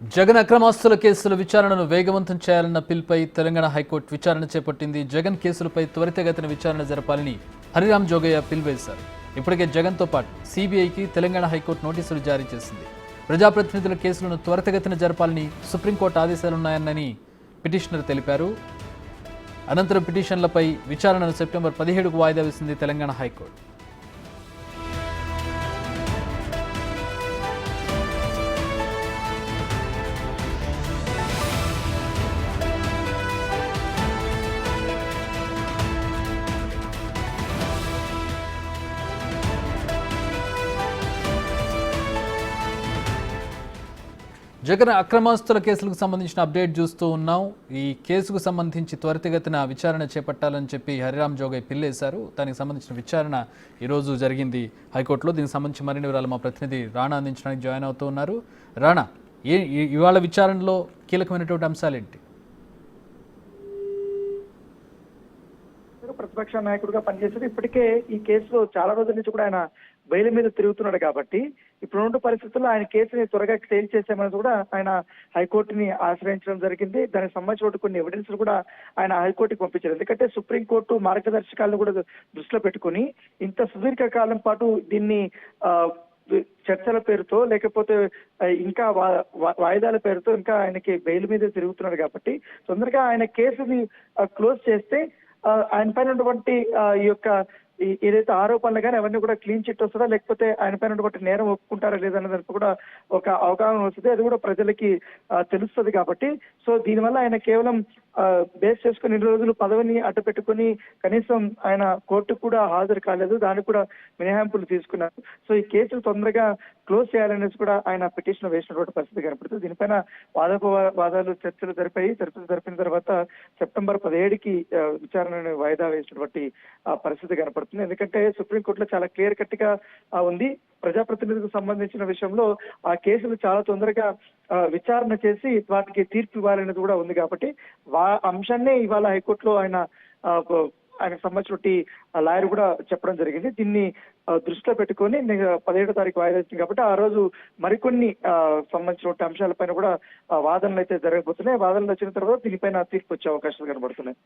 జగన్ అక్రమాస్తుల కేసుల విచారణను వేగవంతం చేయాలన్న పిల్పై తెలంగాణ హైకోర్టు విచారణ చేపట్టింది. జగన్ కేసులపై త్వరితగతిన విచారణ జరపాలని హరిరామ్ జోగయ్య పిలువేశారు. ఇప్పటికే జగన్తో పాటు సిబిఐకి తెలంగాణ హైకోర్టు నోటీసులు జారీ చేసింది. ప్రజాప్రతినిధుల కేసులను త్వరితగతిన జరపాలని సుప్రీంకోర్టు ఆదేశాలున్నాయని పిటిషనర్ తెలిపారు. అనంతరం పిటిషన్లపై విచారణను సెప్టెంబర్ 17కు వాయిదా వేసింది తెలంగాణ హైకోర్టు. జగన్ అక్రమాస్తుల కేసులకు సంబంధించిన అప్డేట్ చూస్తూ ఉన్నాం. ఈ కేసుకు సంబంధించి త్వరితగతిన విచారణ చేపట్టాలని చెప్పి హరిరామ్ జోగయ్య పిల్లేశారు. దానికి సంబంధించిన విచారణ ఈరోజు జరిగింది హైకోర్టులో. దీనికి సంబంధించి మరిన్ని వివరాలు మా ప్రతినిధి రాణా అందించడానికి జాయిన్ అవుతూ ఉన్నారు. రాణా, ఇవాళ విచారణలో కీలకమైనటువంటి అంశాలేంటి? ప్రతిపక్ష నాయకుడిగా పనిచేశారు. ఇప్పటికే ఈ కేసులో చాలా రోజుల నుంచి కూడా ఆయన బెయిల్ మీద తిరుగుతున్నాడు కాబట్టి ఇప్పుడున్న పరిస్థితుల్లో ఆయన కేసుని త్వరగా క్లెయిమ్ చేసామని కూడా ఆయన హైకోర్టుని ఆశ్రయించడం జరిగింది. దానికి సంబంధించిన కొన్ని ఎవిడెన్స్ కూడా ఆయన హైకోర్టుకి పంపించారు. ఎందుకంటే సుప్రీంకోర్టు మార్గదర్శకాలను కూడా దృష్టిలో పెట్టుకుని ఇంత సుదీర్ఘ కాలం పాటు దీన్ని చర్చల పేరుతో లేకపోతే ఇంకా వాయిదాల పేరుతో ఇంకా ఆయనకి బెయిల్ మీద తిరుగుతున్నాడు కాబట్టి తొందరగా ఆయన కేసుని క్లోజ్ చేస్తే ఆయన పైన ఉన్నటువంటి ఈ యొక్క ఏదైతే ఆరోపణలు కానీ అవన్నీ కూడా క్లీన్ చిట్ వస్తుందా, లేకపోతే ఆయన పైన ఉన్నటువంటి నేరం ఒప్పుకుంటారా లేదన్న దానికి కూడా ఒక అవగాహన వస్తుంది. అది కూడా ప్రజలకి తెలుస్తుంది కాబట్టి సో దీనివల్ల ఆయన కేవలం బేస్ చేసుకుని 2 రోజులు పదవిని అడ్డు పెట్టుకుని కనీసం ఆయన కోర్టుకు కూడా హాజరు కాలేదు. దానికి కూడా మినహాయింపులు తీసుకున్నారు. సో ఈ కేసులు తొందరగా క్లోజ్ చేయాలనేసి కూడా ఆయన పిటిషన్ వేసినటువంటి పరిస్థితి కనపడుతుంది. దీనిపైన వాదాలు చర్చలు జరిపిన తర్వాత సెప్టెంబర్ 17కి విచారణను వాయిదా వేసినటువంటి పరిస్థితి కనపడుతుంది. ఎందుకంటే సుప్రీంకోర్టులో చాలా క్లియర్ కట్ గా ఉంది. ప్రజాప్రతినిధులకు సంబంధించిన విషయంలో ఆ కేసులు చాలా తొందరగా విచారణ చేసి వాటికి తీర్పు ఇవ్వాలనేది కూడా ఉంది కాబట్టి అంశాన్నే ఇవాళ హైకోర్టులో ఆయనకు సంబంధించిన లాయర్ కూడా చెప్పడం జరిగింది. దీన్ని దృష్టిలో పెట్టుకొని 17వ తారీఖు వాయిదా ఇచ్చింది కాబట్టి ఆ రోజు మరికొన్ని సంబంధించిన అంశాలపైన కూడా వాదనలు అయితే జరగబోతున్నాయి. వాదనలు వచ్చిన తర్వాత దీనిపైన తీర్పు వచ్చే అవకాశాలు కనబడుతున్నాయి.